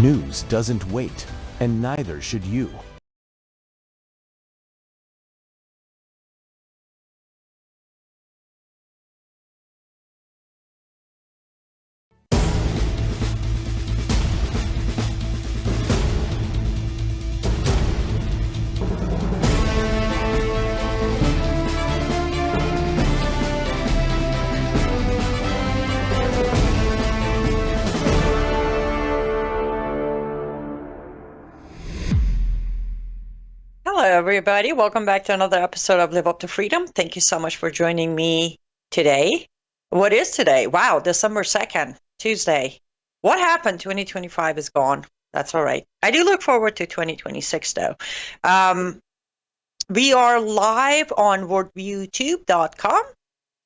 News doesn't wait, and neither should you. Hello, everybody. Welcome back to another episode of Live Up to Freedom. Thank you so much for joining me today. What is today? Wow, December 2nd, Tuesday. What happened? 2025 is gone. That's all right. I do look forward to 2026, though. We are live on worldviewtube.com,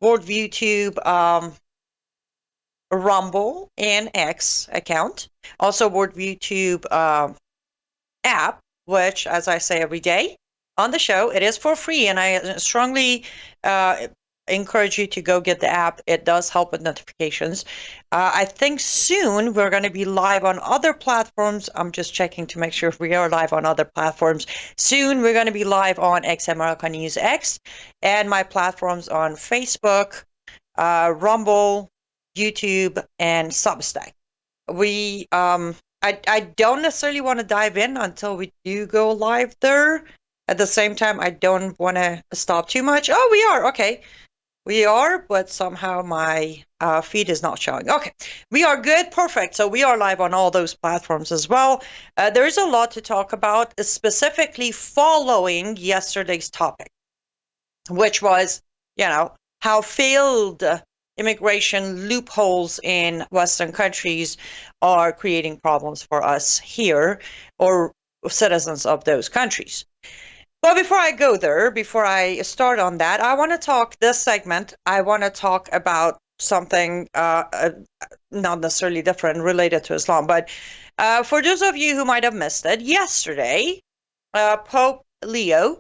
worldviewtube, Rumble, and X account. Also, worldviewtube app, which, as I say every day on the show, it is for free, and I strongly encourage you to go get the app. It does help with notifications. I think soon we're going to be live on other platforms. I'm just checking to make sure if we are live on other platforms. Soon we're going to be live on X America News X, and my platforms on Facebook, Rumble, YouTube, and Substack. I don't necessarily want to dive in until we do go live there. At the same time, I don't want to stop too much. Oh, we are. Okay. We are, but somehow my feed is not showing. Okay. We are good. Perfect. So we are live on all those platforms as well. There is a lot to talk about, specifically following yesterday's topic, which was, how failed immigration loopholes in Western countries are creating problems for us here, or citizens of those countries. But before I go there, before I start on that, I want to talk this segment. I want to talk about something not necessarily different related to Islam. But for those of you who might have missed it, yesterday, Pope Leo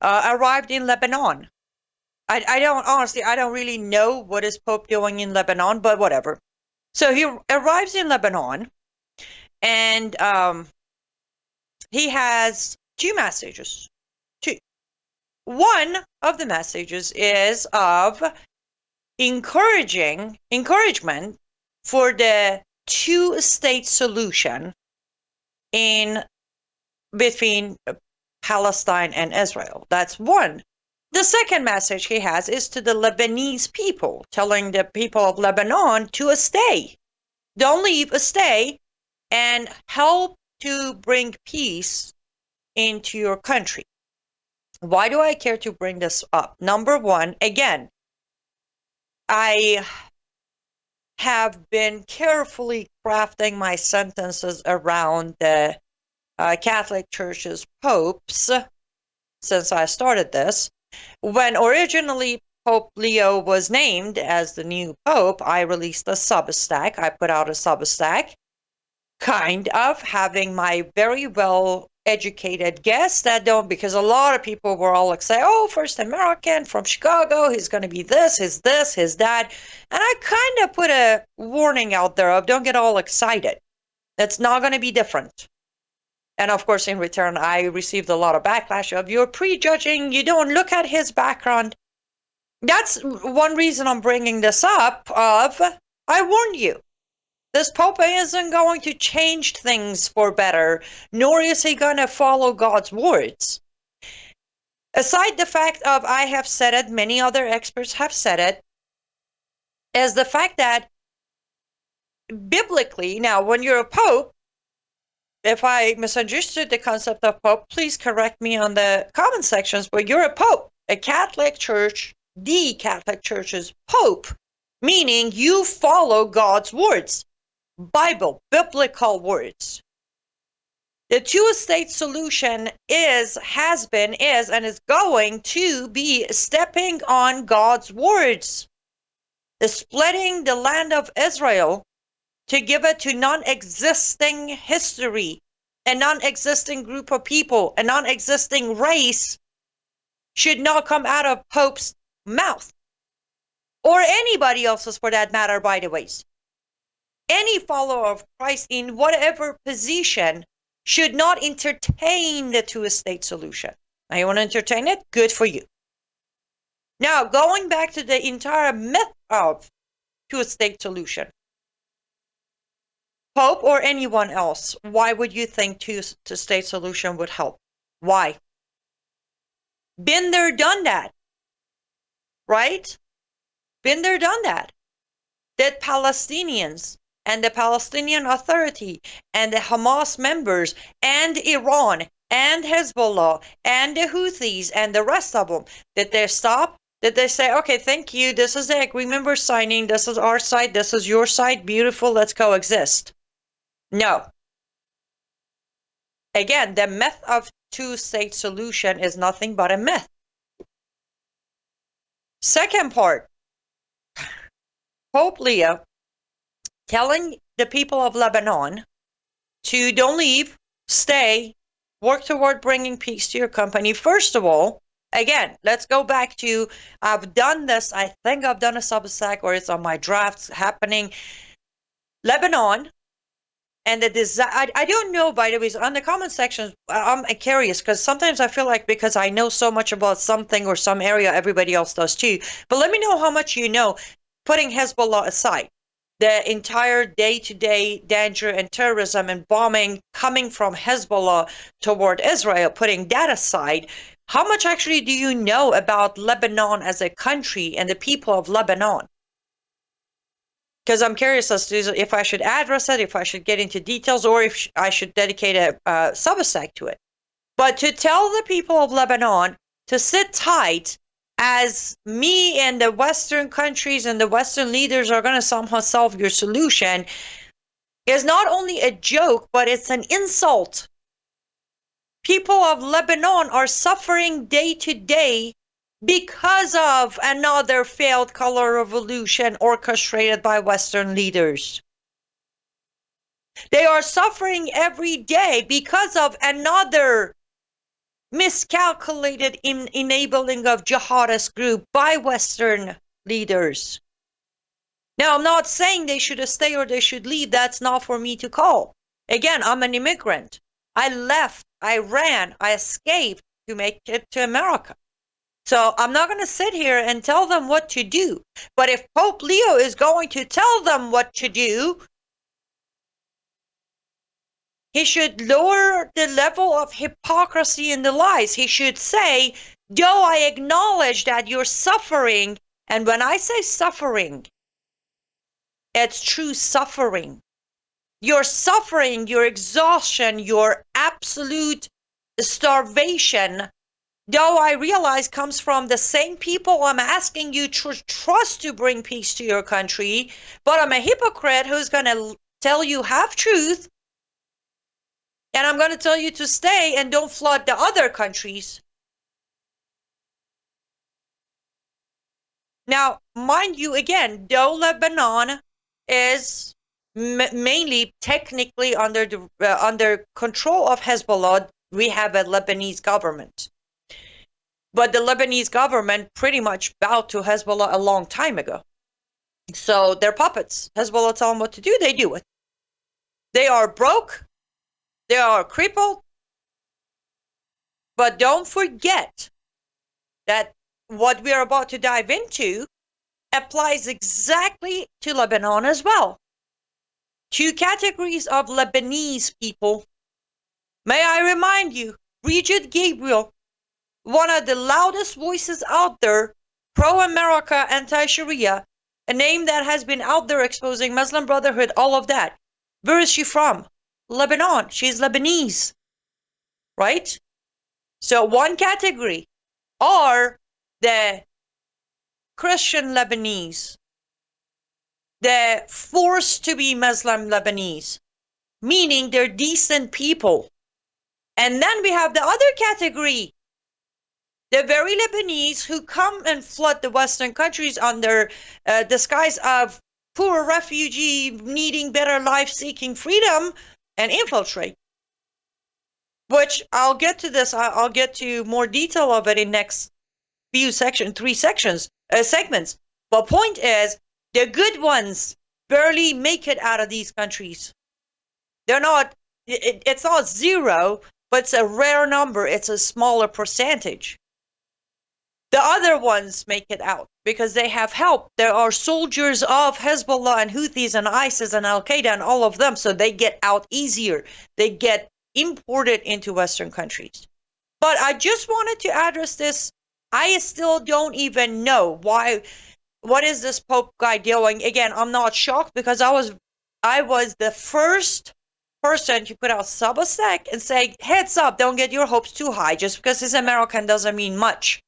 arrived in Lebanon. I don't really know what is Pope doing in Lebanon, but whatever. So he arrives in Lebanon, and he has two messages. One of the messages is of encouragement for the two-state solution between Palestine and Israel. That's one. The second message he has is to the Lebanese people, telling the people of Lebanon to stay. Don't leave, stay, and help to bring peace into your country. Why do I care to bring this up? Number one, again, I have been carefully crafting my sentences around the Catholic Church's popes since I started this. When originally Pope Leo was named as the new pope, I released a Substack. I put out a Substack, kind of having my very well-educated guests that don't, because a lot of people were all like, say, oh, first American from Chicago, he's going to be this, his that. And I kind of put a warning out there of don't get all excited. It's not going to be different. And of course, in return, I received a lot of backlash of you're prejudging, you don't look at his background. That's one reason I'm bringing this up of, I warned you. This Pope isn't going to change things for better, nor is he going to follow God's words. Aside the fact of I have said it, many other experts have said it, is the fact that biblically, now when you're a Pope, if I misunderstood the concept of Pope, please correct me on the comment sections, but you're a Pope, a Catholic Church, the Catholic Church's Pope, meaning you follow God's words, biblical words. The two-state solution has been, and is going to be stepping on God's words. The splitting the land of Israel to give it to non-existing history, a non-existing group of people, a non-existing race, should not come out of Pope's mouth. Or anybody else's for that matter, by the way. any follower of Christ in whatever position should not entertain the two-state solution. Now, you want to entertain it? Good for you. Now, going back to the entire myth of two-state solution. Pope or anyone else, why would you think two-state solution would help? Why? Been there, done that. Right? Been there, done that. That Palestinians and the Palestinian Authority and the Hamas members and Iran and Hezbollah and the Houthis and the rest of them, did they stop? Did they say, okay, thank you, this is the agreement we're signing, this is our side, this is your side, beautiful, let's coexist? No. Again, the myth of two-state solution is nothing but a myth. Second part, Pope Leo telling the people of Lebanon to don't leave, stay, work toward bringing peace to your company. First of all, again, let's go back to, I've done this, I think I've done a Substack or it's on my drafts happening. Lebanon and the desire, I don't know, by the way, on the comment section, I'm curious because sometimes I feel like because I know so much about something or some area, everybody else does too. But let me know how much you know, putting Hezbollah aside. The entire day-to-day danger and terrorism and bombing coming from Hezbollah toward Israel, putting that aside, how much actually do you know about Lebanon as a country and the people of Lebanon? Because I'm curious as to if I should address it, if I should get into details, or if I should dedicate a Substack to it. But to tell the people of Lebanon to sit tight as me and the Western countries and the Western leaders are going to somehow solve your solution is not only a joke, but it's an insult. People of Lebanon are suffering day to day because of another failed color revolution orchestrated by Western leaders. They are suffering every day because of another miscalculated enabling of jihadist group by Western leaders. Now, I'm not saying they should stay or they should leave. That's not for me to call. Again, I'm an immigrant. I left, I ran, I escaped to make it to America. So I'm not going to sit here and tell them what to do. But if Pope Leo is going to tell them what to do, he should lower the level of hypocrisy in the lies. He should say, though I acknowledge that you're suffering, and when I say suffering, it's true suffering. Your suffering, your exhaustion, your absolute starvation, though I realize comes from the same people I'm asking you to trust to bring peace to your country, but I'm a hypocrite who's going to tell you half-truth, and I'm going to tell you to stay and don't flood the other countries. Now, mind you, again, though Lebanon is mainly technically under control of Hezbollah, we have a Lebanese government. But the Lebanese government pretty much bowed to Hezbollah a long time ago. So they're puppets. Hezbollah tell them what to do, they do it. They are broke. They are crippled. But don't forget that what we are about to dive into applies exactly to Lebanon as well. Two categories of Lebanese people. May I remind you, Brigitte Gabriel, one of the loudest voices out there, pro-America, anti-Sharia, a name that has been out there exposing Muslim Brotherhood, all of that. Where is she from? Lebanon. She's Lebanese, right? So one category are the Christian Lebanese, the forced to be Muslim Lebanese, meaning they're decent people. And then we have the other category, the very Lebanese who come and flood the Western countries under disguise of poor refugee needing better life, seeking freedom, and infiltrate. Which I'll get to this. I'll get to more detail of it in next few segments. But point is, the good ones, barely make it out of these countries. They're not, it's not zero, but it's a rare number. It's a smaller percentage. The other ones make it out because they have help. There are soldiers of Hezbollah and Houthis and ISIS and Al-Qaeda and all of them, so they get out easier. They get imported into Western countries. But I just wanted to address this. I still don't even know why. What is this Pope guy doing? Again, I'm not shocked because I was the first person to put out Substack and say, heads up, don't get your hopes too high. Just because he's American doesn't mean much.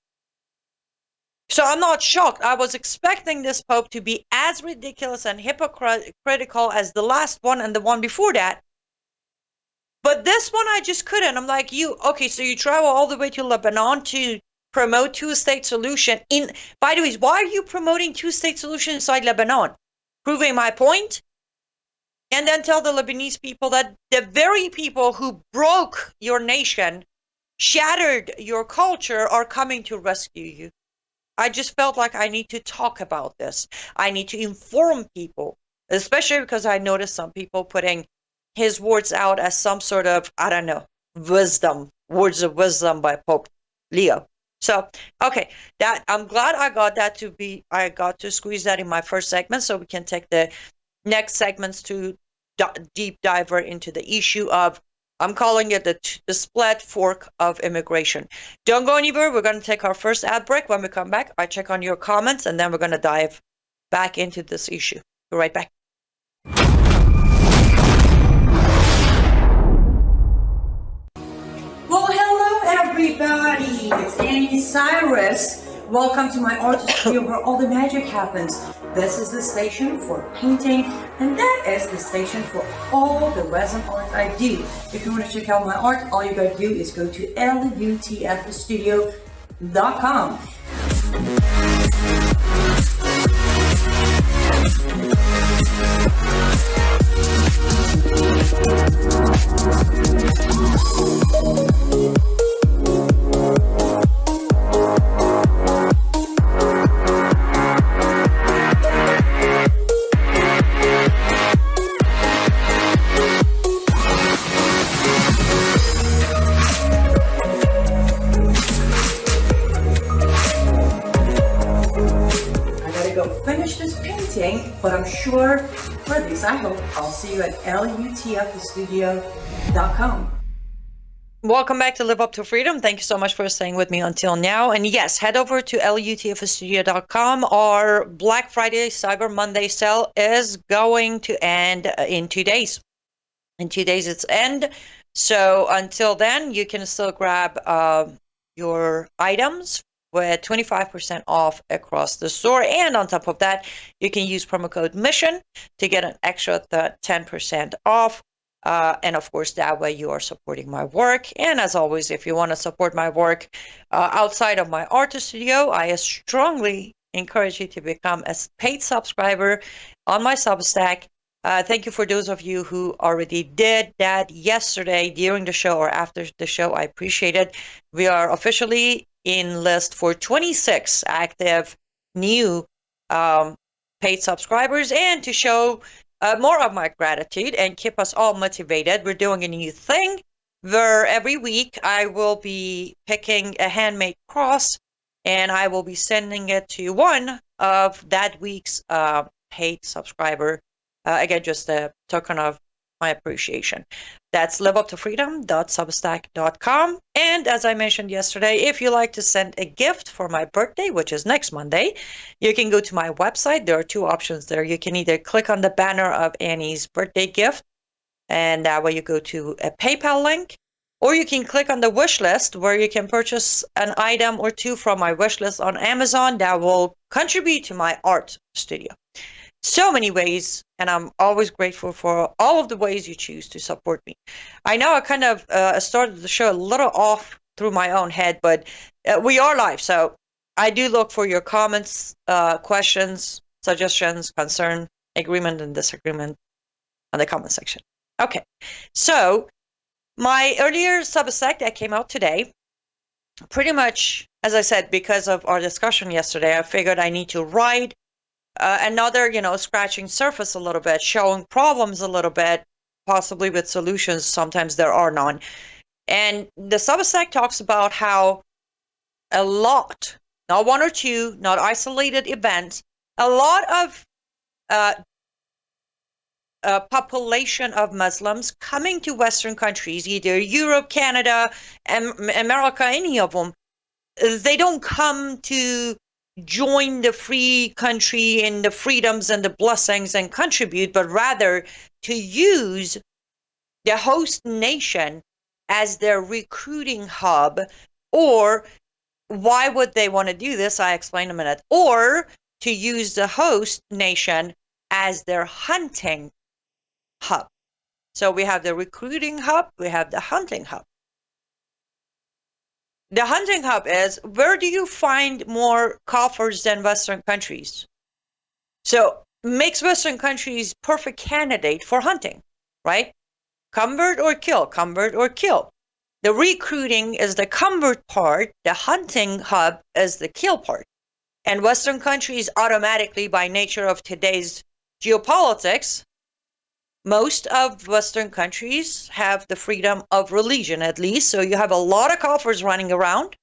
So I'm not shocked. I was expecting this Pope to be as ridiculous and hypocritical as the last one and the one before that. But this one I just couldn't. I'm like, okay, so you travel all the way to Lebanon to promote two-state solution. By the way, why are you promoting two-state solution inside Lebanon? Proving my point? And then tell the Lebanese people that the very people who broke your nation, shattered your culture, are coming to rescue you. I just felt like I need to talk about this. I need to inform people, especially because I noticed some people putting his words out as some sort of, I don't know, wisdom, words of wisdom by Pope Leo. So, okay, that I'm glad I got to squeeze that in my first segment so we can take the next segments to deep dive into the issue of, I'm calling it the split fork of immigration. Don't go anywhere. We're going to take our first ad break. When we come back, I check on your comments, and then we're going to dive back into this issue. Be right back. Well, hello, everybody. It's Annie Cyrus. Welcome to my art studio where all the magic happens. This is the station for painting, and that is the station for all the resin art I do. If you want to check out my art, all you gotta do is go to lutfstudio.com. But I'm sure, or at least I hope, I'll see you at lutfstudio.com. Welcome back to Live Up to Freedom. Thank you so much for staying with me until now. And yes, head over to lutfstudio.com. Our Black Friday, Cyber Monday sale is going to end in 2 days. In 2 days it's end. So until then, you can still grab your items with 25% off across the store. And on top of that, you can use promo code MISSION to get an extra 10% off. And of course, that way you are supporting my work. And as always, if you want to support my work outside of my artist studio, I strongly encourage you to become a paid subscriber on my Substack. Thank you for those of you who already did that yesterday during the show or after the show. I appreciate it. We are officially in list for 26 active new paid subscribers, and to show more of my gratitude and keep us all motivated, we're doing a new thing where every week I will be picking a handmade cross and I will be sending it to one of that week's paid subscriber. Again, just a token of my appreciation. That's liveuptofreedom.substack.com. And as I mentioned yesterday, if you like to send a gift for my birthday, which is next Monday, you can go to my website. There are two options there. You can either click on the banner of Annie's birthday gift, and that way you go to a PayPal link, or you can click on the wish list where you can purchase an item or two from my wish list on Amazon that will contribute to my art studio. So many ways, and I'm always grateful for all of the ways you choose to support me. I know I kind of started the show a little off through my own head, but we are live, so I do look for your comments, questions, suggestions, concern, agreement, and disagreement on the comment section. Okay, so my earlier Substack that came out today, pretty much, as I said, because of our discussion yesterday, I figured I need to write another, scratching surface a little bit, showing problems a little bit, possibly with solutions. Sometimes there are none. And the Substack talks about how a lot, not one or two, not isolated events, a lot of population of Muslims coming to Western countries, either Europe, Canada, America, any of them, they don't come to join the free country and the freedoms and the blessings and contribute, but rather to use the host nation as their recruiting hub. Or why would they want to do this? I explain in a minute. Or to use the host nation as their hunting hub. So we have the recruiting hub, we have the hunting hub. The hunting hub is, where do you find more coffers than Western countries? So makes Western countries perfect candidate for hunting, right? Convert or kill, convert or kill. The recruiting is the convert part, the hunting hub is the kill part. And Western countries automatically, by nature of today's geopolitics, most of Western countries have the freedom of religion, at least. So you have a lot of coffers running around.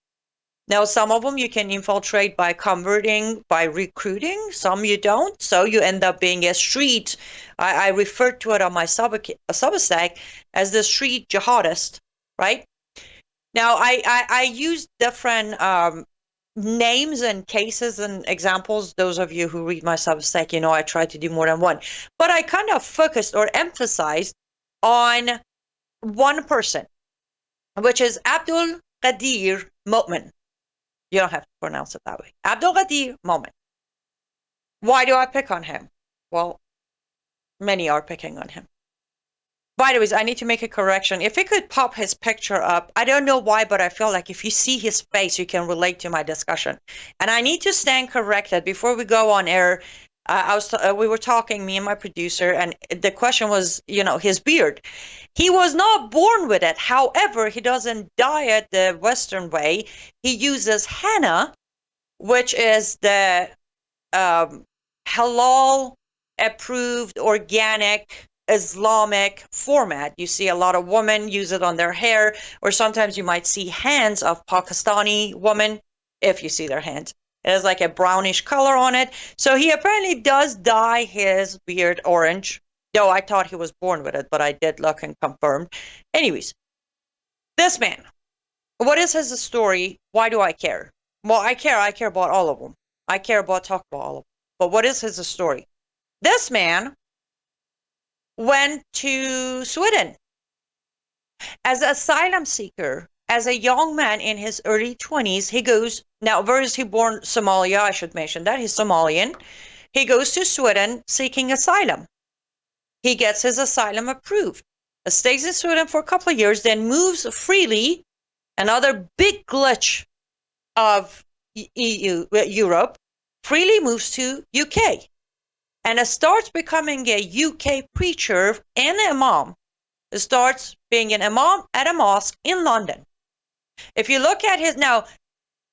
Now, some of them you can infiltrate by converting, by recruiting. Some you don't. So you end up being a street. I refer to it on my Substack as the street jihadist, right? Now, I use different names and cases and examples. Those of you who read my Substack, I try to do more than one. But I kind of focused or emphasized on one person, which is Abdul Qadir Mo'min. You don't have to pronounce it that way. Abdul Qadir Mo'min. Why do I pick on him? Well, many are picking on him. By the way, I need to make a correction. If you could pop his picture up, I don't know why, but I feel like if you see his face, you can relate to my discussion. And I need to stand corrected before we go on air. We were talking, me and my producer, and the question was, his beard. He was not born with it. However, he doesn't dye it the Western way. He uses henna, which is the halal approved organic Islamic format. You see a lot of women use it on their hair, or sometimes you might see hands of Pakistani women, if you see their hands. It has like a brownish color on it. So he apparently does dye his beard orange, though I thought he was born with it, but I did look and confirmed. Anyways, this man, what is his story? Why do I care? Well, I care about all of them. I care about talking about all of them. But what is his story? This man went to Sweden as an asylum seeker. As a young man in his early 20s, he goes, now where is he born? Somalia, I should mention that. He's Somalian. He goes to Sweden seeking asylum. He gets his asylum approved. Stays in Sweden for a couple of years, then moves freely. Another big glitch of Europe, freely moves to UK. And starts becoming a UK preacher and imam. Starts being an imam at a mosque in London. If you look at his, now,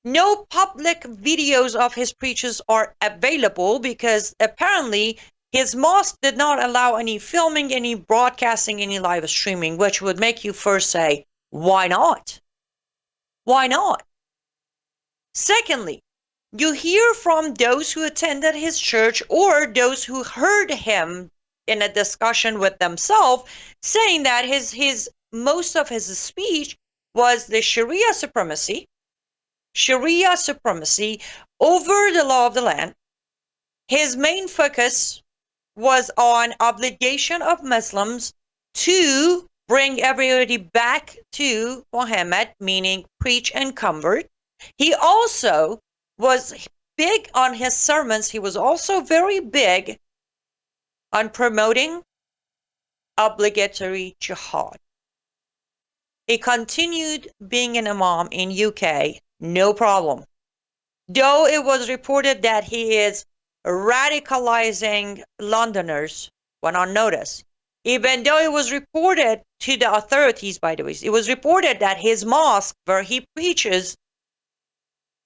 no public videos of his preachers are available because apparently his mosque did not allow any filming, any broadcasting, any live streaming, which would make you first say, why not? Why not? Secondly, you hear from those who attended his church or those who heard him in a discussion with themselves saying that his most of his speech was the Sharia supremacy over the law of the land. His main focus was on obligation of Muslims to bring everybody back to Muhammad, meaning preach and convert. He also was big on his sermons. He was also very big on promoting obligatory jihad. He continued being an imam in UK, no problem. Though it was reported that he is radicalizing Londoners, went unnoticed. Even though it was reported to the authorities, by the way, it was reported that his mosque where he preaches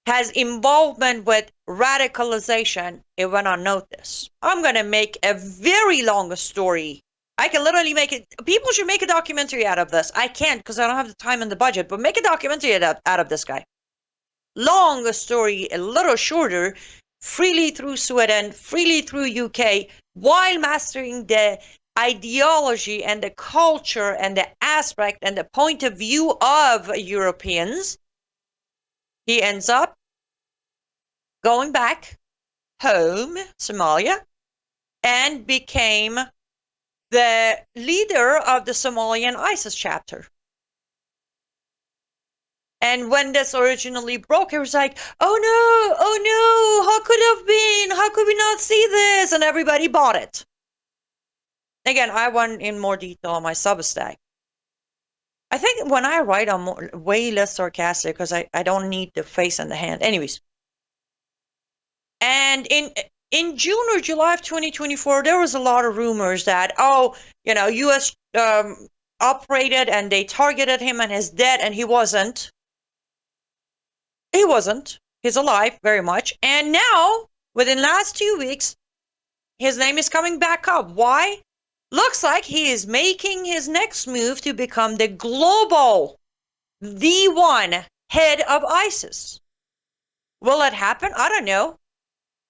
has involvement with radicalization, it went unnoticed. I'm going to make a very long story. I can literally make it. People should make a documentary out of this. I can't because I don't have the time and the budget, but make a documentary out of this guy. Long story, a little shorter, freely through Sweden, freely through UK, while mastering the ideology and the culture and the aspect and the point of view of Europeans. He ends up going back home, Somalia, and became the leader of the Somalian ISIS chapter. And when this originally broke, it was like, oh no, how could it have been? How could we not see this? And everybody bought it. Again, I went in more detail on my Substack. I think when I write, I'm way less sarcastic because I don't need the face and the hand. Anyways. And in June or July of 2024, there was a lot of rumors that, U.S. operated and they targeted him and he's dead, and he wasn't. He wasn't. He's alive very much. And now, within the last 2 weeks, his name is coming back up. Why? Looks like he is making his next move to become the global, the one head of ISIS. Will it happen? I don't know.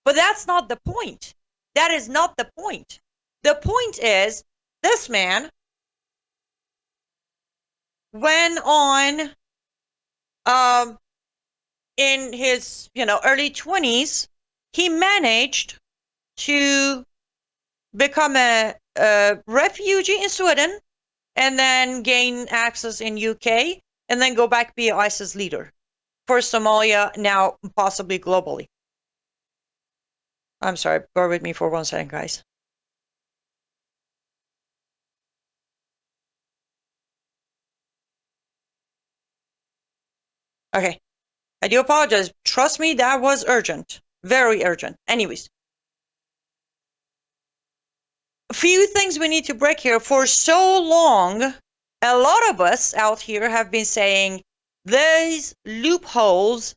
But that's not the point. That is not the point. The point is, this man went on in his early 20s, he managed to become a refugee in Sweden and then gain access in UK and then go back be ISIS leader for Somalia, now possibly globally. I'm sorry, bear with me for 1 second, guys. Okay, I do apologize. Trust me, that was urgent. Very urgent. Anyways. A few things we need to break here. For so long, a lot of us out here have been saying these loopholes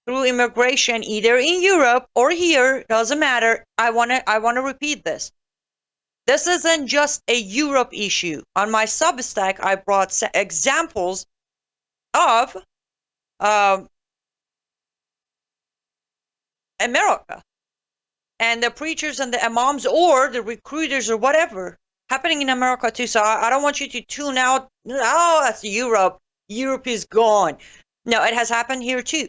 through immigration, either in Europe or here, doesn't matter. I want to repeat this. This isn't just a Europe issue. On my Substack, I brought examples of America and the preachers and the imams or the recruiters or whatever happening in America too. So I don't want you to tune out. Oh, that's Europe. Europe is gone. No, it has happened here too.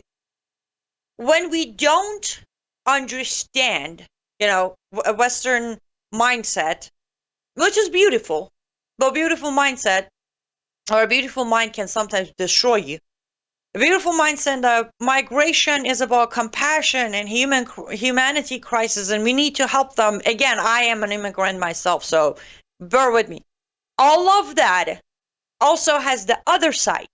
When we don't understand, a Western mindset, which is beautiful, but beautiful mindset or a beautiful mind can sometimes destroy you. A beautiful mindset of migration is about compassion and humanity crisis, and we need to help them. Again, I am an immigrant myself, so bear with me. All of that also has the other side.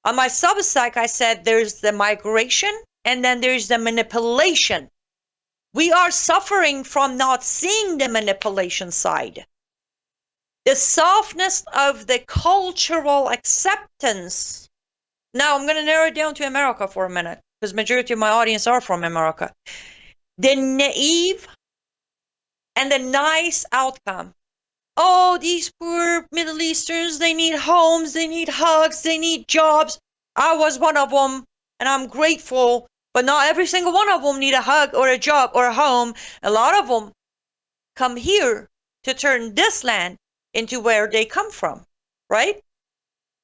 On my Substack, I said there's the migration and then there's the manipulation. We are suffering from not seeing the manipulation side. The softness of the cultural acceptance. Now, I'm going to narrow it down to America for a minute, because majority of my audience are from America. The naive and the nice outcome. Oh, these poor Middle Easterns, they need homes, they need hugs, they need jobs. I was one of them, and I'm grateful, but not every single one of them need a hug or a job or a home. A lot of them come here to turn this land into where they come from, right?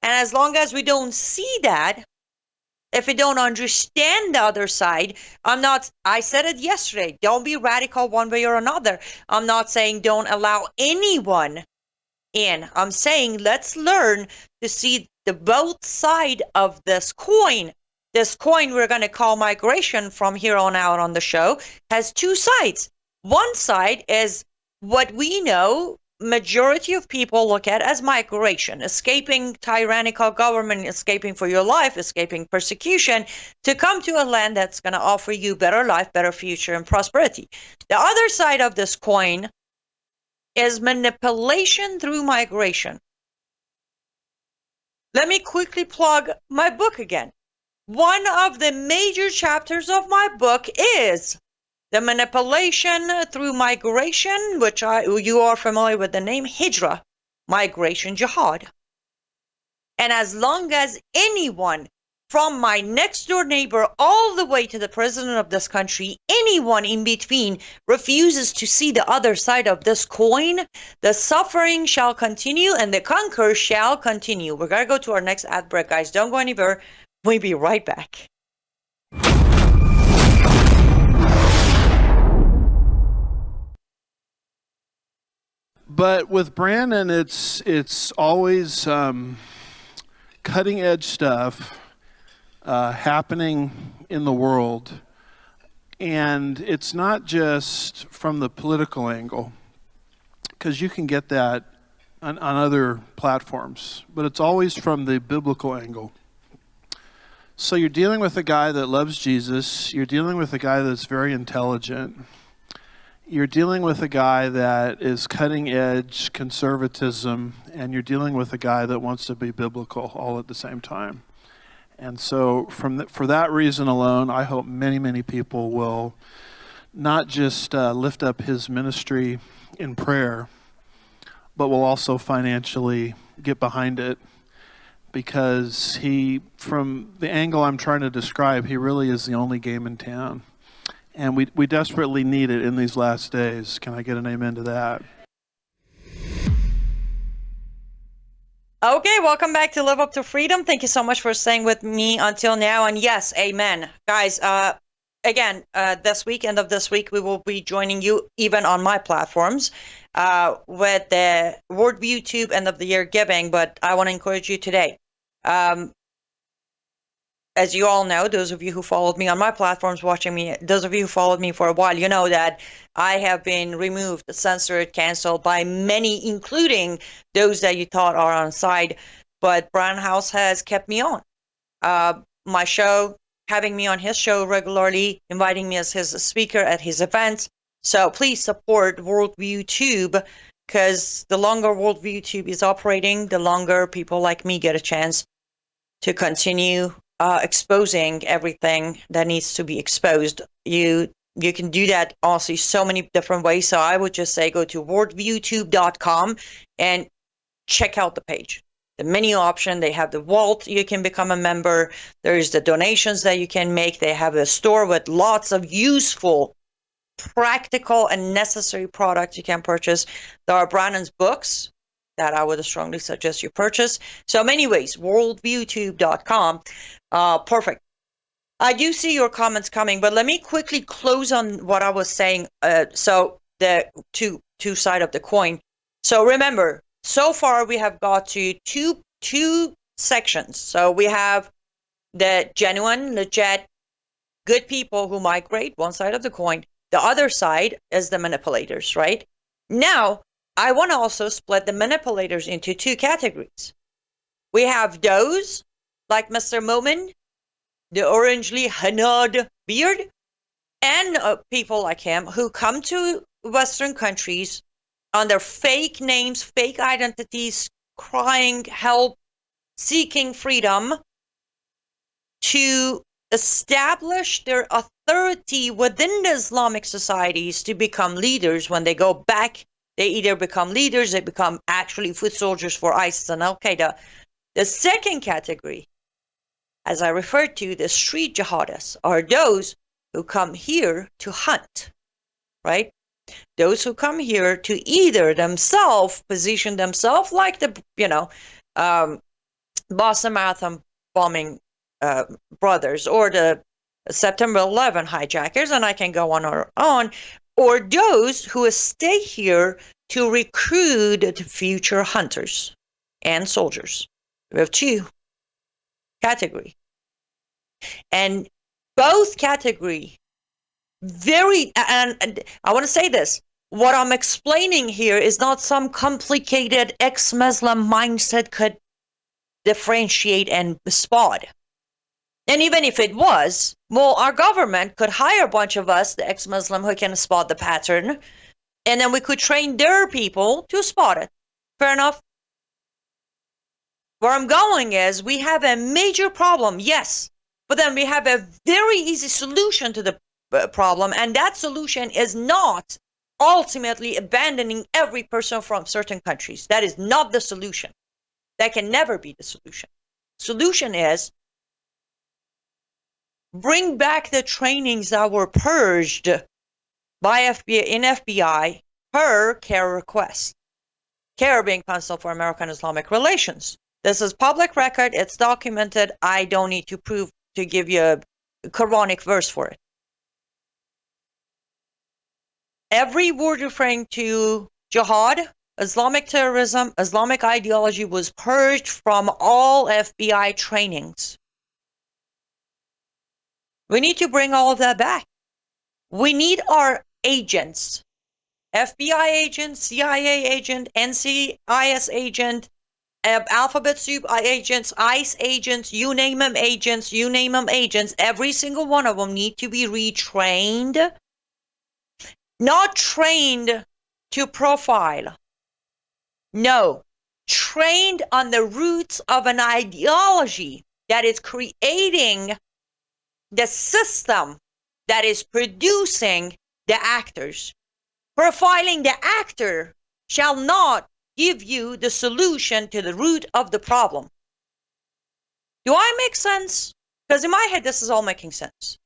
And as long as we don't see that, if we don't understand the other side, I said it yesterday, don't be radical one way or another. I'm not saying don't allow anyone in. I'm saying let's learn to see the both side of this coin. This coin we're going to call migration from here on out on the show has two sides. One side is what we know majority of people look at as migration, escaping tyrannical government, escaping for your life, escaping persecution, to come to a land that's going to offer you better life, better future, and prosperity. The other side of this coin is manipulation through migration. Let me quickly plug my book again. One of the major chapters of my book is the manipulation through migration, which you are familiar with the name Hijra, migration jihad. And as long as anyone from my next door neighbor all the way to the president of this country, anyone in between refuses to see the other side of this coin, the suffering shall continue and the conquer shall continue. We're going to go to our next ad break, guys. Don't go anywhere. We'll be right back. But with Brandon, it's always cutting edge stuff happening in the world, and it's not just from the political angle, because you can get that on other platforms, but it's always from the biblical angle. So you're dealing with a guy that loves Jesus, you're dealing with a guy that's very intelligent, you're dealing with a guy that is cutting edge conservatism, and you're dealing with a guy that wants to be biblical all at the same time. And so for that reason alone, I hope many, many people will not just lift up his ministry in prayer, but will also financially get behind it, because from the angle I'm trying to describe, he really is the only game in town. And we desperately need it in these last days. Can I get an amen to that? Okay, welcome back to Live Up to Freedom. Thank you so much for staying with me until now. And yes, amen. Guys, again, this week, end of this week, we will be joining you even on my platforms with the Worldview Tube end of the year giving. But I want to encourage you today. As you all know, those of you who followed me on my platforms, watching me, those of you who followed me for a while, you know that I have been removed, censored, canceled by many, including those that you thought are on side. But Brown House has kept me on. My show, having me on his show regularly, inviting me as his speaker at his events. So please support Worldview Tube, because the longer Worldview Tube is operating, the longer people like me get a chance to continue exposing everything that needs to be exposed. You can do that also so many different ways. So I would just say go to worldviewtube.com and check out the page. The menu option, they have the vault, you can become a member. There's the donations that you can make. They have a store with lots of useful, practical, and necessary products you can purchase. There are Brandon's books that I would strongly suggest you purchase. So many ways, worldviewtube.com. Perfect. I do see your comments coming, but let me quickly close on what I was saying. So the two side of the coin. So remember, so far we have got to two sections. So we have the genuine, legit, good people who migrate, one side of the coin. The other side is the manipulators, right? Now, I want to also split the manipulators into two categories. We have those like Mr. Momin, the orangely Hanad beard, and people like him who come to Western countries under fake names, fake identities, crying help, seeking freedom to establish their authority within the Islamic societies to become leaders. When they go back, they either become leaders, they become actually foot soldiers for ISIS and Al-Qaeda. The second category, as I referred to, the street jihadists, are those who come here to hunt, right? Those who come here to either themselves position themselves like the, Boston Marathon bombing brothers, or the September 11 hijackers, and I can go on, or those who stay here to recruit the future hunters and soldiers. We have two categories. And both category and I want to say this, what I'm explaining here is not some complicated ex-Muslim mindset could differentiate and spot. And even if it was, well, our government could hire a bunch of us, the ex-Muslim, who can spot the pattern, and then we could train their people to spot it. Fair enough? Where I'm going is we have a major problem. Yes, But then we have a very easy solution to the problem, and that solution is not ultimately abandoning every person from certain countries. That is not the solution. That can never be the solution. Solution is bring back the trainings that were purged by FBI per CARE request. CARE being Council for American Islamic Relations. This is public record. It's documented. I don't need to prove to give you a Quranic verse for it. Every word referring to jihad, Islamic terrorism, Islamic ideology was purged from all FBI trainings. We need to bring all of that back. We need our agents, FBI agent, CIA agent, NCIS agent, Alphabet Soup agents, ICE agents, you name them agents, every single one of them need to be retrained. Not trained to profile. No, trained on the roots of an ideology that is creating the system that is producing the actors. Profiling the actor shall not give you the solution to the root of the problem. Do I make sense? Because in my head, this is all making sense.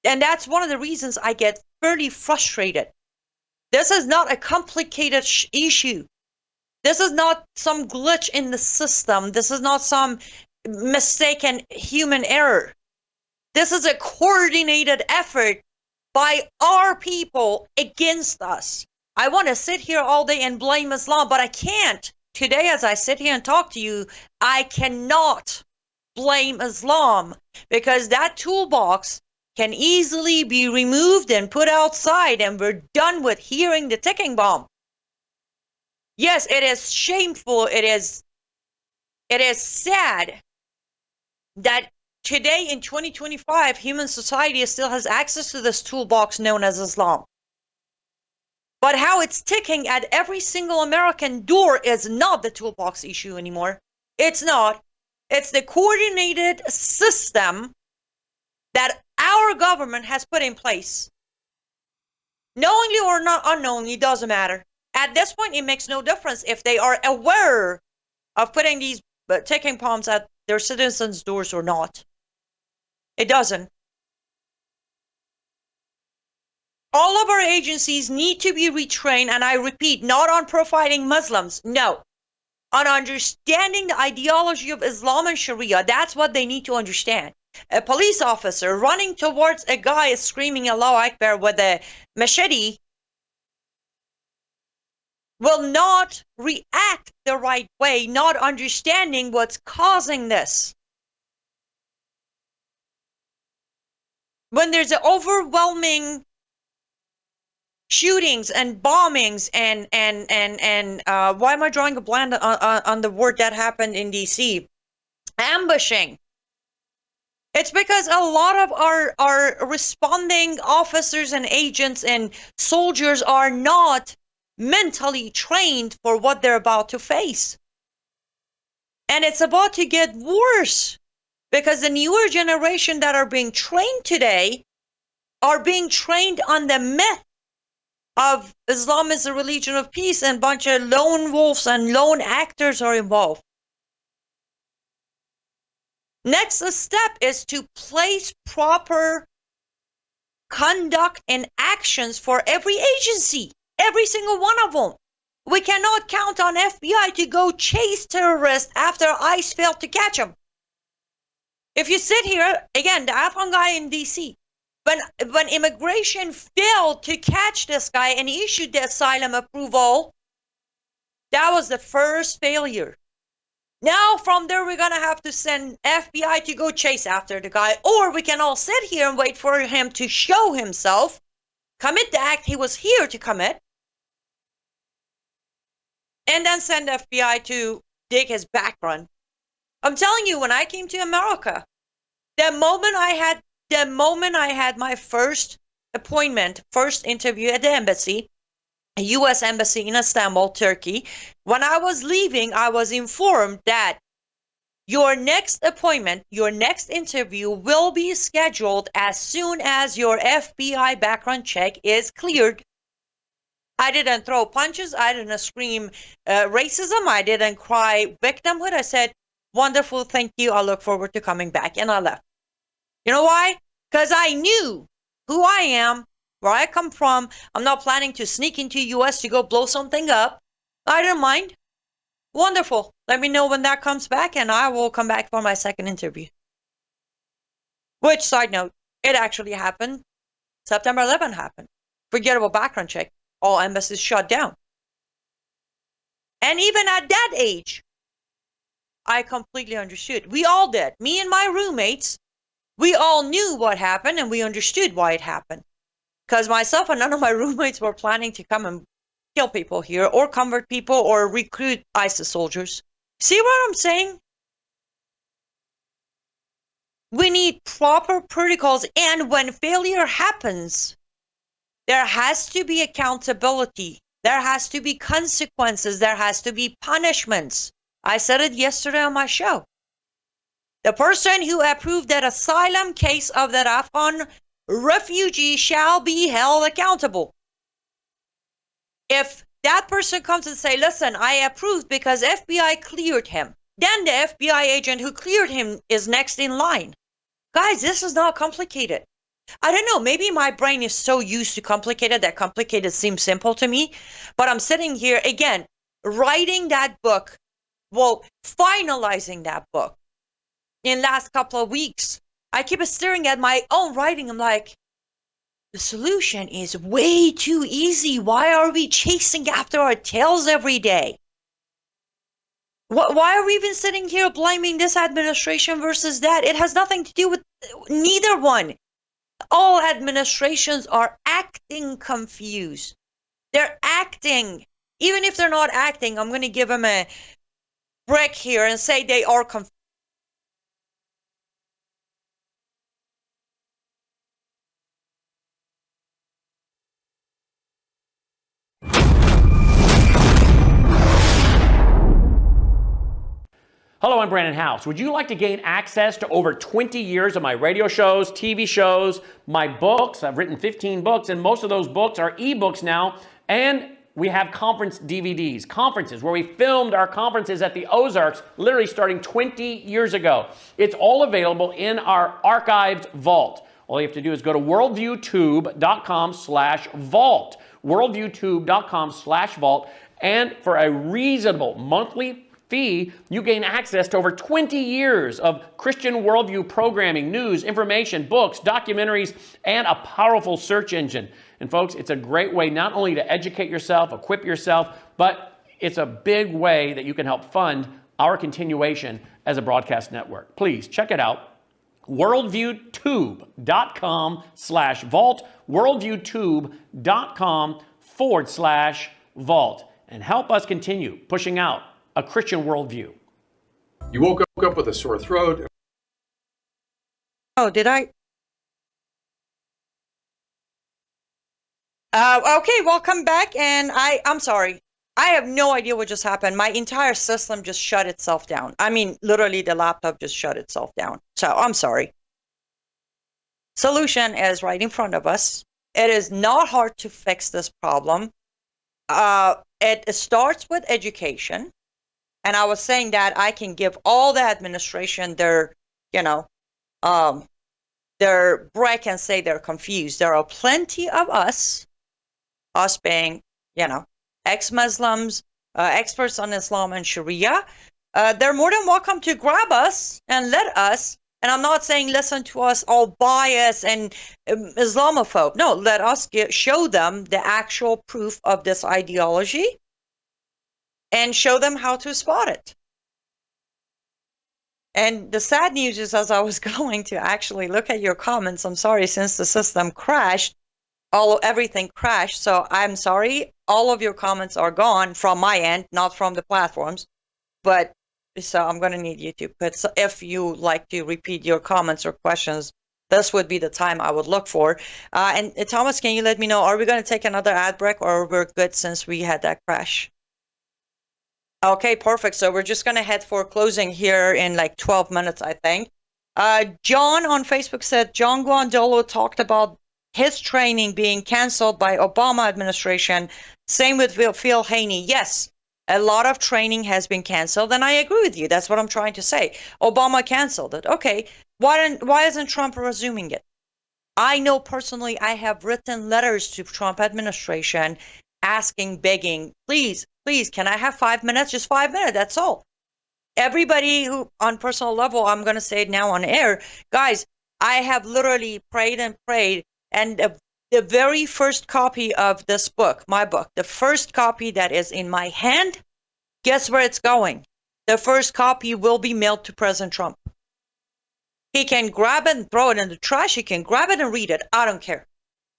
And that's one of the reasons I get fairly frustrated. This is not a complicated issue. This is not some glitch in the system. This is not some mistaken human error. This is a coordinated effort by our people against us. I want to sit here all day and blame Islam, but I can't. Today, as I sit here and talk to you, I cannot blame Islam because that toolbox can easily be removed and put outside, and we're done with hearing the ticking bomb. Yes, it is shameful. It is sad that today in 2025, human society still has access to this toolbox known as Islam. But how it's ticking at every single American door is not the toolbox issue anymore. It's not. It's the coordinated system that our government has put in place. Knowingly or not unknowingly, doesn't matter. At this point, it makes no difference if they are aware of putting these ticking bombs at their citizens' doors or not. It doesn't. All of our agencies need to be retrained, and I repeat, not on profiling Muslims, no. On understanding the ideology of Islam and Sharia. That's what they need to understand. A police officer running towards a guy screaming Allahu Akbar with a machete will not react the right way, not understanding what's causing this. When there's an overwhelming shootings and bombings and why am I drawing a blank on the word that happened in DC? Ambushing. It's because a lot of our responding officers and agents and soldiers are not mentally trained for what they're about to face. And it's about to get worse because the newer generation that are being trained today are being trained on the myth of Islam is a religion of peace, and a bunch of lone wolves and lone actors are involved. Next step is to place proper conduct and actions for every agency, every single one of them. We cannot count on FBI to go chase terrorists after ICE failed to catch them. If you sit here, again, the Afghan guy in DC, when immigration failed to catch this guy and issued the asylum approval, that was the first failure. Now from there, we're going to have to send FBI to go chase after the guy, or we can all sit here and wait for him to show himself, commit the act he was here to commit, and then send FBI to dig his background. I'm telling you, when I came to America, the moment I had my first appointment, first interview at the embassy, a U.S. embassy in Istanbul, Turkey, when I was leaving, I was informed that Your next appointment, your next interview will be scheduled as soon as your FBI background check is cleared. I didn't throw punches. I didn't scream racism. I didn't cry victimhood. I said, wonderful, thank you. I look forward to coming back. And I left. You know why? Because I knew who I am, where I come from. I'm not planning to sneak into U.S. to go blow something up. I didn't mind. Wonderful. Let me know when that comes back, and I will come back for my second interview. Which, side note, it actually happened. September 11 happened. Forget about background check. All embassies shut down. And even at that age, I completely understood. We all did. Me and my roommates, we all knew what happened, and we understood why it happened. Because myself and none of my roommates were planning to come and kill people here, or convert people, or recruit ISIS soldiers. See what I'm saying? We need proper protocols, and when failure happens, there has to be accountability. There has to be consequences. There has to be punishments. I said it yesterday on my show. The person who approved that asylum case of that Afghan refugee shall be held accountable. If that person comes and say, listen, I approved because FBI cleared him, then the FBI agent who cleared him is next in line. Guys, this is not complicated. I don't know, maybe my brain is so used to complicated that complicated seems simple to me, but I'm sitting here, again, writing that book, well, finalizing that book in last couple of weeks. I keep staring at my own writing. I'm like, the solution is way too easy. Why are we chasing after our tails every day? Why are we even sitting here blaming this administration versus that? It has nothing to do with neither one. All administrations are acting confused. They're acting. Even if they're not acting, I'm going to give them a break here and say they are confused. Hello, I'm Brandon House. Would you like to gain access to over 20 years of my radio shows, TV shows, my books? I've written 15 books, and most of those books are ebooks now. And we have conference DVDs, conferences where we filmed our conferences at the Ozarks, literally starting 20 years ago. It's all available in our archived vault. All you have to do is go to worldviewtube.com/vault, worldviewtube.com/vault, and for a reasonable monthly fee, you gain access to over 20 years of Christian worldview programming, news, information, books, documentaries, and a powerful search engine. And folks, it's a great way not only to educate yourself, equip yourself, but it's a big way that you can help fund our continuation as a broadcast network. Please check it out. worldviewtube.com/vault, worldviewtube.com/vault, and help us continue pushing out a Christian worldview. You woke up with a sore throat. Oh, did I? Okay, welcome back. And I'm sorry. I have no idea what just happened. My entire system just shut itself down. I mean, literally the laptop just shut itself down. So I'm sorry. Solution is right in front of us. It is not hard to fix this problem. It starts with education. And I was saying that I can give all the administration their break and say they're confused. There are plenty of us being, ex-Muslims, experts on Islam and Sharia. They're more than welcome to grab us and let us, and I'm not saying listen to us all biased and Islamophobe. No, let us show them the actual proof of this ideology and show them how to spot it. And the sad news is, as I was going to actually look at your comments, I'm sorry, since the system crashed, everything crashed, so I'm sorry. All of your comments are gone from my end, not from the platforms. But so I'm going to need you to put, so if you like to repeat your comments or questions, this would be the time I would look for. And Thomas, can you let me know, are we going to take another ad break, or we're good since we had that crash? Okay, perfect. So we're just going to head for closing here in like 12 minutes, I think. John on Facebook said John Guandolo talked about his training being canceled by Obama administration. Same with Phil Haney. Yes, a lot of training has been canceled, and I agree with you. That's what I'm trying to say. Obama canceled it. Okay, why isn't Trump resuming it? I know personally I have written letters to Trump administration asking, begging, please, can I have 5 minutes? Just 5 minutes, that's all. Everybody who, on personal level, I'm going to say it now on air, guys, I have literally prayed, and the very first copy of this book, my book, the first copy that is in my hand, guess where it's going? The first copy will be mailed to President Trump. He can grab it and throw it in the trash. He can grab it and read it. I don't care.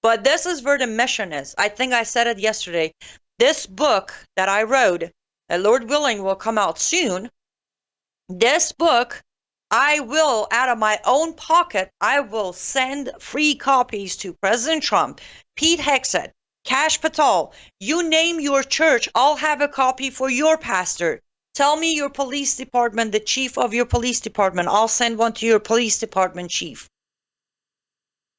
But this is where the mission is. I think I said it yesterday. This book that I wrote, Lord willing, will come out soon. This book, I will, out of my own pocket, I will send free copies to President Trump, Pete Hegseth, Kash Patel. You name your church, I'll have a copy for your pastor. Tell me your police department, the chief of your police department. I'll send one to your police department chief.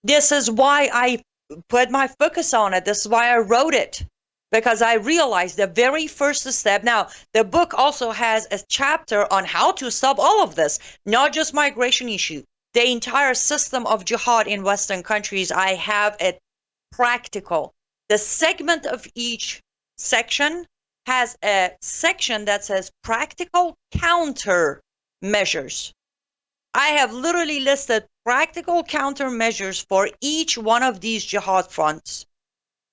This is why I put my focus on it. This is why I wrote it. Because I realized the very first step. Now, the book also has a chapter on how to stop all of this, not just migration issue. The entire system of jihad in Western countries, I have it practical. The segment of each section has a section that says practical countermeasures. I have literally listed practical countermeasures for each one of these jihad fronts.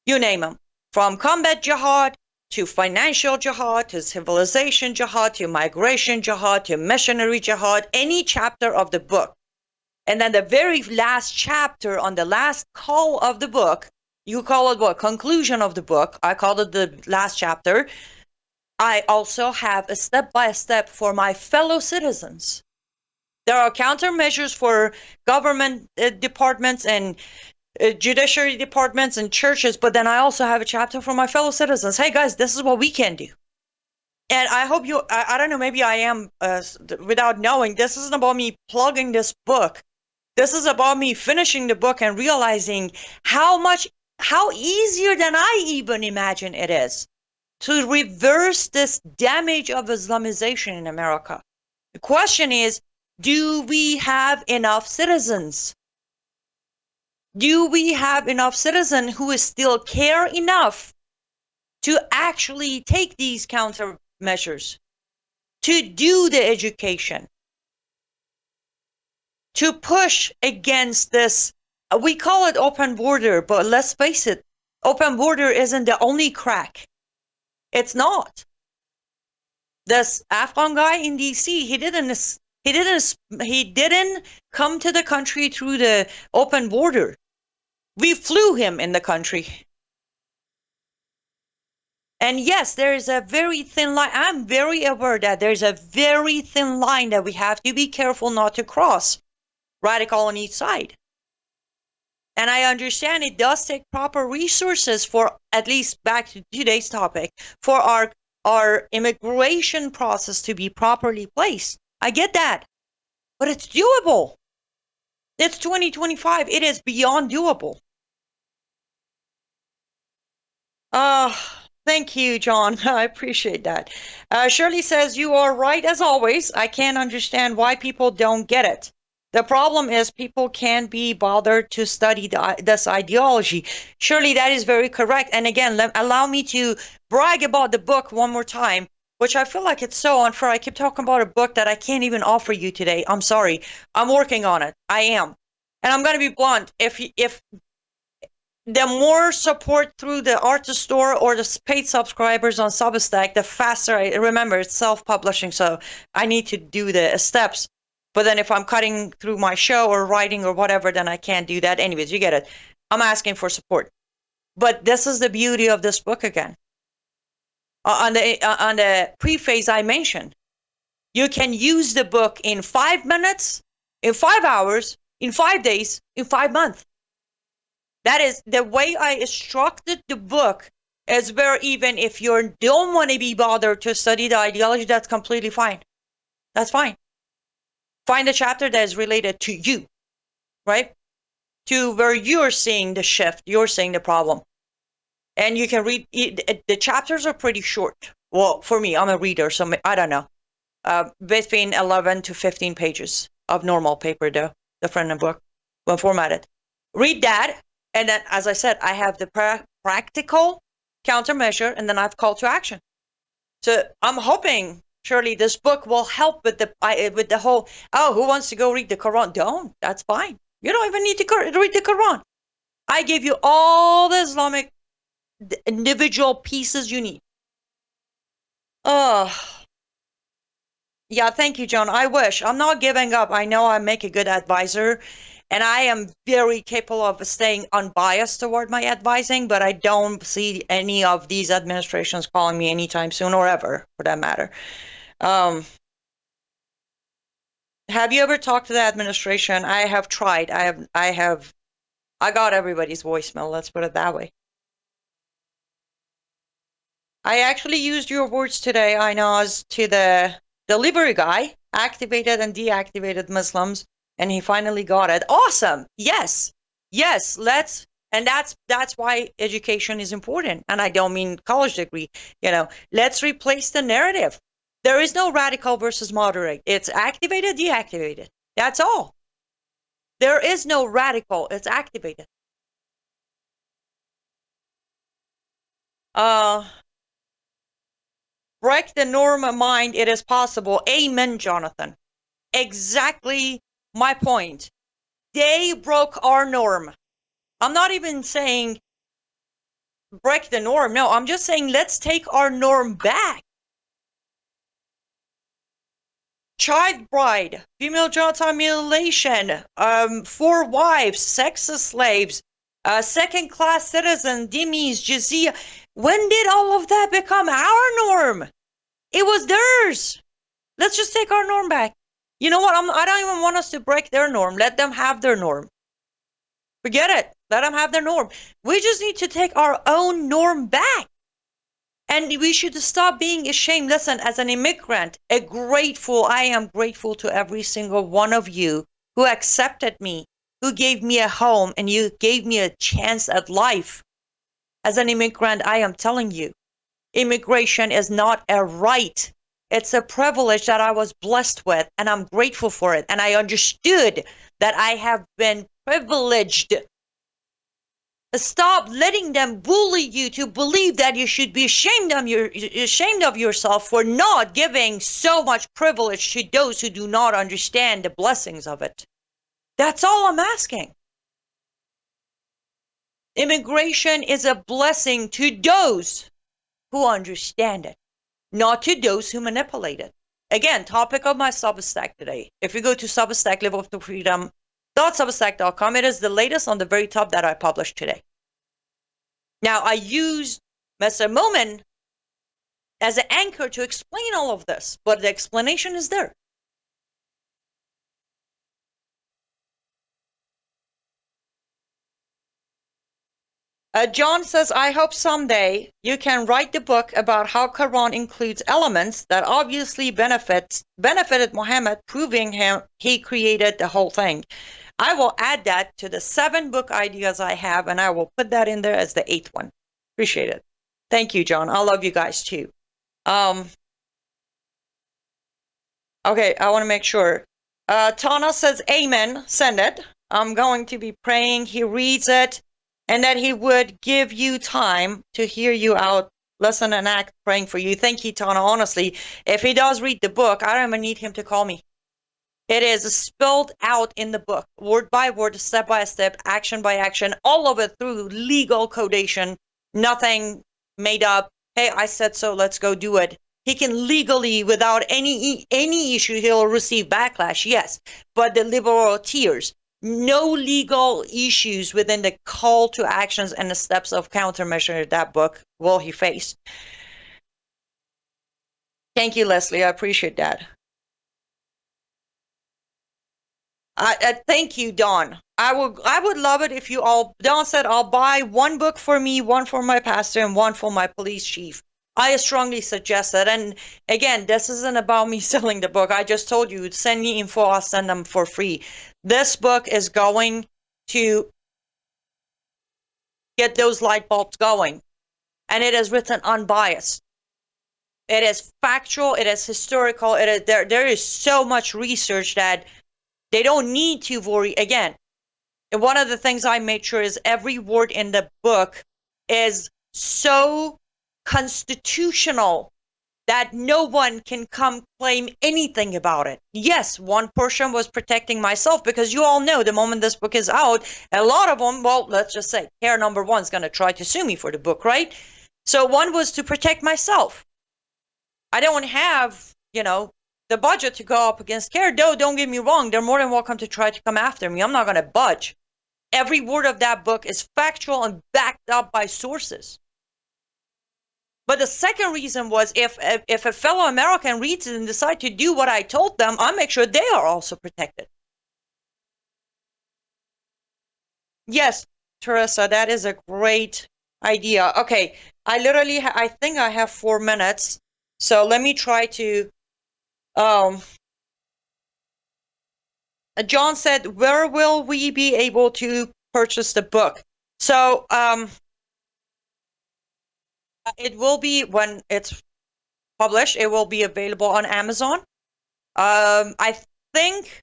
You name them. From combat jihad to financial jihad to civilization jihad to migration jihad to missionary jihad, any chapter of the book. And then the very last chapter on the last call of the book, you call it what? Conclusion of the book. I call it the last chapter. I also have a step-by-step for my fellow citizens. There are countermeasures for government departments and judiciary departments and churches, but then I also have a chapter for my fellow citizens. Hey guys, this is what we can do. And I hope you, I don't know, maybe I am, without knowing, this isn't about me plugging this book. This is about me finishing the book and realizing how easier than I even imagine it is to reverse this damage of Islamization in America. The question is, do we have enough citizens? Do we have enough citizens who still care enough to actually take these countermeasures, to do the education, to push against this? We call it open border, but let's face it, open border isn't the only crack. It's not. This Afghan guy in DC, he didn't come to the country through the open border. We flew him in the country. And yes, there is a very thin line. I'm very aware that there's a very thin line that we have to be careful not to cross, radical on each side. And I understand it does take proper resources for, at least back to today's topic, for our immigration process to be properly placed. I get that. But it's doable. It's 2025. It is beyond doable. Thank you, John. I appreciate that. Shirley says, you are right as always. I can't understand why people don't get it. The problem is people can't be bothered to study this ideology. Surely that is very correct. And again, allow me to brag about the book one more time, which I feel like it's so unfair. I keep talking about a book that I can't even offer you today. I'm sorry. I'm working on it. I am. And I'm going to be blunt. If the more support through the artist store or the paid subscribers on Substack, the faster remember, it's self-publishing, so I need to do the steps. But then if I'm cutting through my show or writing or whatever, then I can't do that. Anyways, you get it. I'm asking for support. But this is the beauty of this book again. On the preface I mentioned, you can use the book in 5 minutes, in 5 hours, in 5 days, in 5 months. That is the way I structured the book. It's where even if you don't want to be bothered to study the ideology, that's completely fine. That's fine. Find a chapter that is related to you, right? To where you're seeing the shift, you're seeing the problem. And you can read, the chapters are pretty short. Well, for me, I'm a reader, so I don't know. Between 11 to 15 pages of normal paper, though, the front and book, when formatted. Read that, and then, as I said, I have the practical countermeasure, and then I have call to action. So I'm hoping, surely, this book will help with the whole, oh, who wants to go read the Quran? Don't. That's fine. You don't even need to read the Quran. I give you all the Islamic individual pieces you need. Oh, yeah, thank you, John. I wish. I'm not giving up. I know I make a good advisor, and I am very capable of staying unbiased toward my advising, but I don't see any of these administrations calling me anytime soon, or ever, for that matter. Have you ever talked to the administration? I have tried. I got everybody's voicemail, let's put it that way. I actually used your words today, I know, as to the delivery guy, activated and deactivated Muslims, and he finally got it. Awesome. Yes, let's, and that's why education is important. And I don't mean college degree, let's replace the narrative. There is no radical versus moderate. It's activated, deactivated. That's all. There is no radical, it's activated. Break the norm of mind, it is possible. Amen, Jonathan. Exactly my point. They broke our norm. I'm not even saying break the norm. No, I'm just saying let's take our norm back. Child bride, female genital mutilation, 4 wives, sexist slaves, second-class citizen, dhimmis, jizya. When did all of that become our norm? It was theirs. Let's just take our norm back. You know what? I don't even want us to break their norm. Let them have their norm. Forget it. Let them have their norm. We just need to take our own norm back. And we should stop being ashamed. Listen, as an immigrant, I am grateful to every single one of you who accepted me, who gave me a home, and you gave me a chance at life. As an immigrant, I am telling you, immigration is not a right. It's a privilege that I was blessed with, and I'm grateful for it. And I understood that I have been privileged. Stop letting them bully you to believe that you should be ashamed of yourself for not giving so much privilege to those who do not understand the blessings of it. That's all I'm asking. Immigration is a blessing to those who understand it, not to those who manipulate it. Again, topic of my Substack today. If you go to Substack, liveuptofreedom.substack.com, it is the latest on the very top that I published today. Now, I used Mr. Momin as an anchor to explain all of this, but the explanation is there. John says, I hope someday you can write the book about how Quran includes elements that obviously benefited Muhammad, proving he created the whole thing. I will add that to the 7 book ideas I have, and I will put that in there as the 8th one. Appreciate it. Thank you, John. I love you guys too. Okay, I want to make sure. Tana says, Amen. Send it. I'm going to be praying he reads it, and that he would give you time to hear you out, listen and act, praying for you. Thank you, Tana. Honestly, if he does read the book, I don't even need him to call me. It is spelled out in the book, word by word, step by step, action by action, all of it through legal codation, nothing made up. Hey, I said so, let's go do it. He can legally, without any issue, he'll receive backlash, yes, but the liberal tears. No legal issues within the call to actions and the steps of countermeasure that book will he face. Thank you, Leslie. I appreciate that. Thank you, Dawn. I would love it if you all. Dawn said, "I'll buy one book for me, one for my pastor, and one for my police chief." I strongly suggest that. And again, this isn't about me selling the book. I just told you, send me info. I'll send them for free. This book is going to get those light bulbs going, and it is written unbiased. It is factual. It is historical. It is there is so much research that they don't need to worry. Again, one of the things I made sure is every word in the book is so constitutional that no one can come claim anything about it. Yes, one portion was protecting myself, because you all know the moment this book is out, a lot of them, well, let's just say, care number one is going to try to sue me for the book, right? So one was to protect myself. I don't have, the budget to go up against care, though, don't get me wrong, they're more than welcome to try to come after me. I'm not going to budge. Every word of that book is factual and backed up by sources. But the second reason was if a fellow American reads it and decides to do what I told them, I'll make sure they are also protected. Yes, Teresa, that is a great idea. Okay, I think I have 4 minutes. So let me try to... John said, where will we be able to purchase the book? So it will be, when it's published, it will be available on Amazon. I think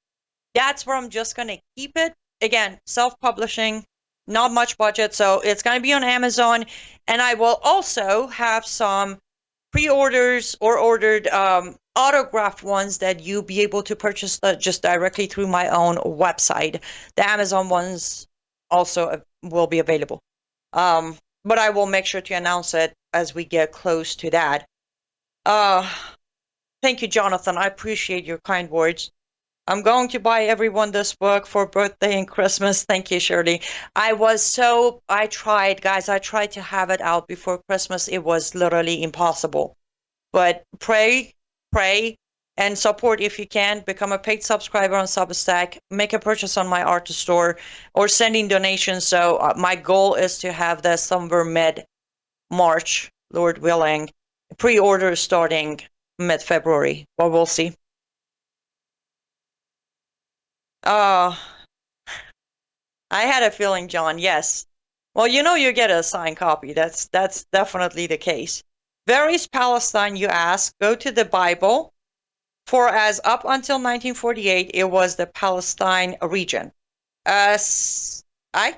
that's where I'm just going to keep it. Again, self-publishing, not much budget, so it's going to be on Amazon. And I will also have some pre-orders or ordered autographed ones that you'll be able to purchase just directly through my own website. The Amazon ones also will be available. But I will make sure to announce it as we get close to that. Thank you, Jonathan. I appreciate your kind words. I'm going to buy everyone this book for birthday and Christmas. Thank you, Shirley. I tried, guys. I tried to have it out before Christmas. It was literally impossible. But pray, and support if you can. Become a paid subscriber on Substack. Make a purchase on my art store, or sending donations. So my goal is to have this somewhere mid-March, Lord willing. Pre-order starting mid-February, but we'll see. I had a feeling, John. Yes. Well, you get a signed copy. That's definitely the case. Where is Palestine, you ask? Go to the Bible. For as up until 1948, it was the Palestine region. I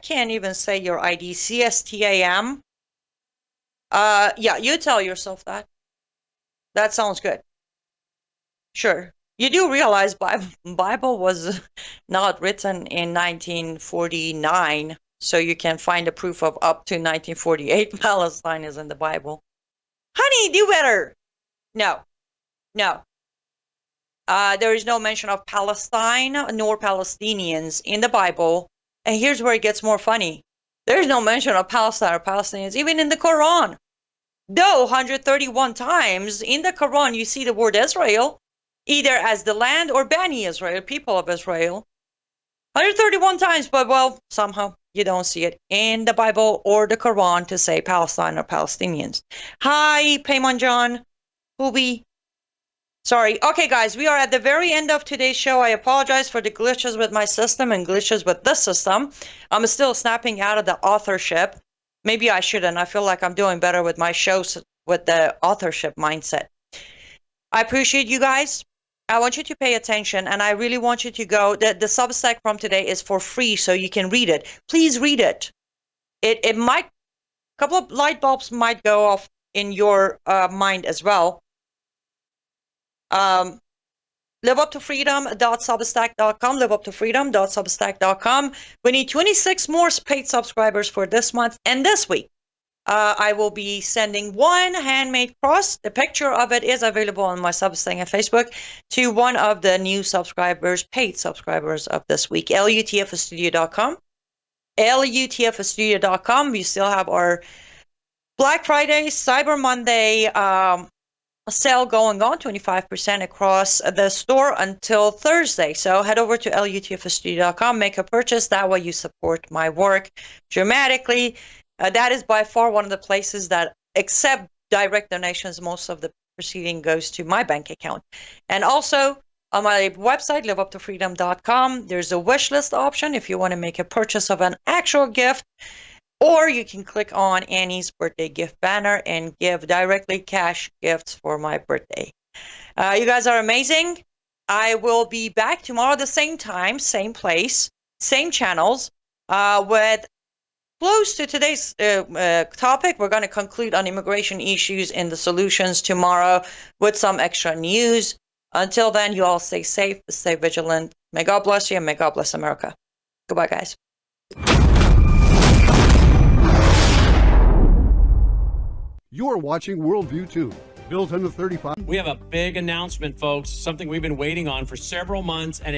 can't even say your ID. CSTAM. Yeah, you tell yourself that. That sounds good. Sure. You do realize Bible was not written in 1949, so you can find a proof of up to 1948 Palestine is in the Bible. Honey, do better. No. There is no mention of Palestine nor Palestinians in the Bible. And here's where it gets more funny. There is no mention of Palestine or Palestinians even in the Quran. Though 131 times in the Quran you see the word Israel, either as the land or Bani Israel, people of Israel. 131 times, but well, somehow you don't see it in the Bible or the Quran to say Palestine or Palestinians. Hi, Payman John, Hubi. Sorry. Okay, guys, we are at the very end of today's show. I apologize for the glitches with my system and glitches with this system. I'm still snapping out of the authorship. Maybe I shouldn't. I feel like I'm doing better with my shows with the authorship mindset. I appreciate you guys. I want you to pay attention, and I really want you to go. The Substack from today is for free, so you can read it. Please read it. It might, a couple of light bulbs might go off in your mind as well. liveuptofreedom.substack.com, liveuptofreedom.substack.com. We need 26 more paid subscribers for this month and this week. I will be sending one handmade cross. The picture of it is available on my Substack and Facebook to one of the new subscribers, paid subscribers of this week. LUTFstudio.com. LUTFstudio.com. We still have our Black Friday, Cyber Monday sale going on, 25% across the store until Thursday. So head over to lutfstudio.com, make a purchase. That way you support my work dramatically. That is by far one of the places that accept direct donations. Most of the proceeding goes to my bank account. And also on my website, liveuptofreedom.com, there's a wish list option if you want to make a purchase of an actual gift. Or you can click on Annie's birthday gift banner and give directly cash gifts for my birthday. You guys are amazing. I will be back tomorrow at the same time, same place, same channels, with close to today's topic. We're going to conclude on immigration issues and the solutions tomorrow with some extra news. Until then, you all stay safe, stay vigilant. May God bless you and may God bless America. Goodbye, guys. You're watching Worldview 2, built on the 35. We have a big announcement, folks, something we've been waiting on for several months, and it's